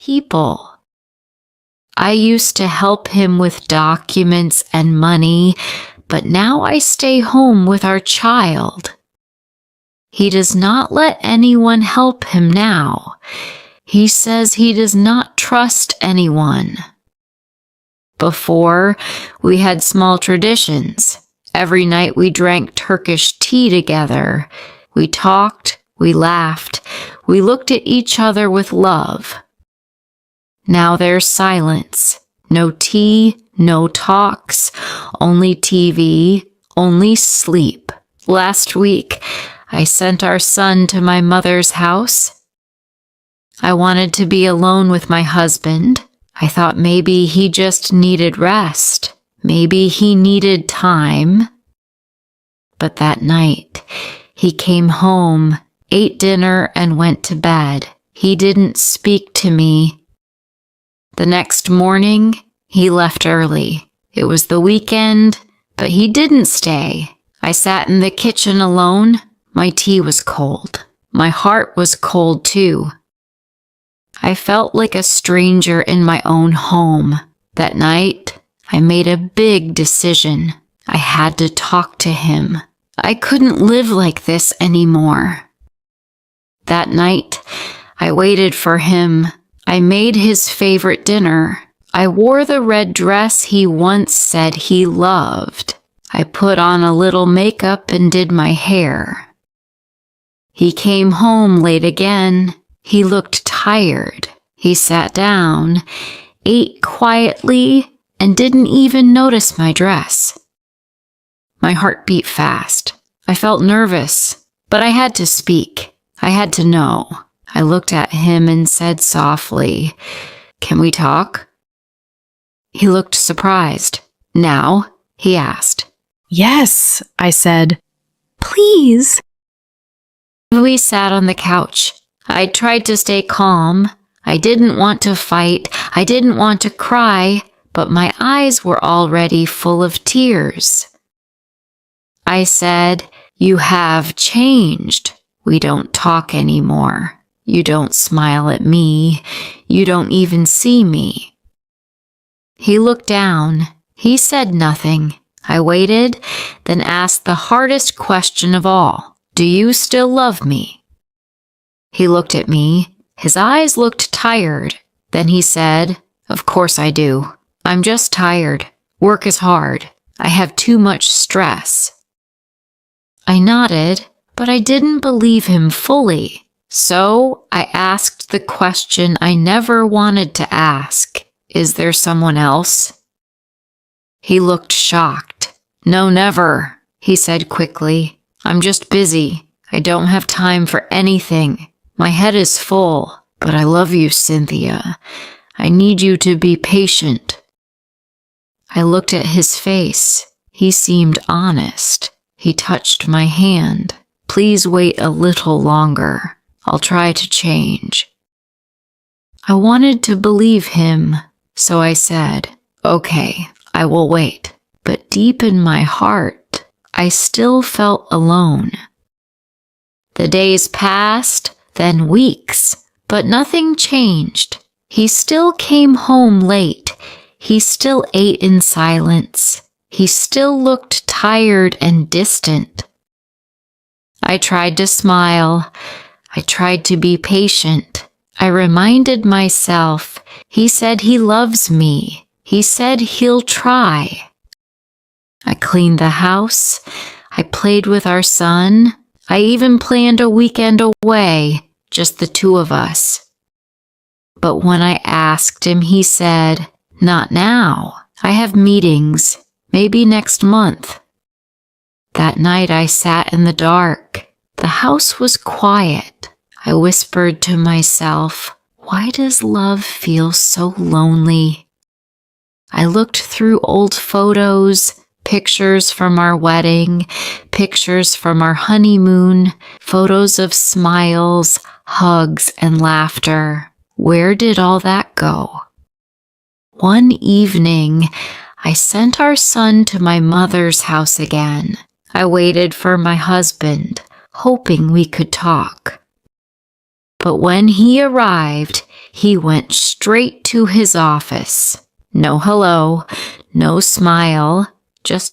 people. I used to help him with documents and money, but now I stay home with our child. He does not let anyone help him now. He says he does not trust anyone. Before, we had small traditions. Every night we drank Turkish tea together. We talked, we laughed, we looked at each other with love. Now there's silence. No tea, no talks, only TV, only sleep. Last week, I sent our son to my mother's house. I wanted to be alone with my husband. I thought maybe he just needed rest. Maybe he needed time. But that night, he came home, ate dinner, and went to bed. He didn't speak to me. The next morning, he left early. It was the weekend, but he didn't stay. I sat in the kitchen alone. My tea was cold. My heart was cold too. I felt like a stranger in my own home. That night, I made a big decision. I had to talk to him. I couldn't live like this anymore. That night, I waited for him. I made his favorite dinner. I wore the red dress he once said he loved. I put on a little makeup and did my hair. He came home late again. He looked tired. He sat down, ate quietly, and didn't even notice my dress. My heart beat fast. I felt nervous, but I had to speak. I had to know. I looked at him and said softly, "Can we talk?" He looked surprised. "Now?" he asked. "Yes," I said. "Please." We sat on the couch. I tried to stay calm. I didn't want to fight. I didn't want to cry, but my eyes were already full of tears. I said, "You have changed. We don't talk anymore. You don't smile at me. You don't even see me." He looked down. He said nothing. I waited, then asked the hardest question of all. "Do you still love me?" He looked at me. His eyes looked tired. Then he said, "Of course I do. I'm just tired. Work is hard. I have too much stress." I nodded, but I didn't believe him fully. So I asked the question I never wanted to ask. "Is there someone else?" He looked shocked. "No, never," he said quickly. "I'm just busy. I don't have time for anything. My head is full, but I love you, Cynthia. I need you to be patient." I looked at his face. He seemed honest. He touched my hand. "Please wait a little longer. I'll try to change." I wanted to believe him, so I said, "Okay, I will wait." But deep in my heart, I still felt alone. The days passed, then weeks, but nothing changed. He still came home late. He still ate in silence. He still looked tired and distant. I tried to smile. I tried to be patient. I reminded myself, he said he loves me. He said he'll try. I cleaned the house. I played with our son. I even planned a weekend away, just the two of us. But when I asked him, he said, "Not now. I have meetings, maybe next month." That night I sat in the dark. The house was quiet. I whispered to myself, "Why does love feel so lonely?" I looked through old photos, pictures from our wedding, pictures from our honeymoon, photos of smiles, hugs, and laughter. Where did all that go? One evening, I sent our son to my mother's house again. I waited for my husband, hoping we could talk. But when he arrived, He went straight to his office. No hello, no smile, just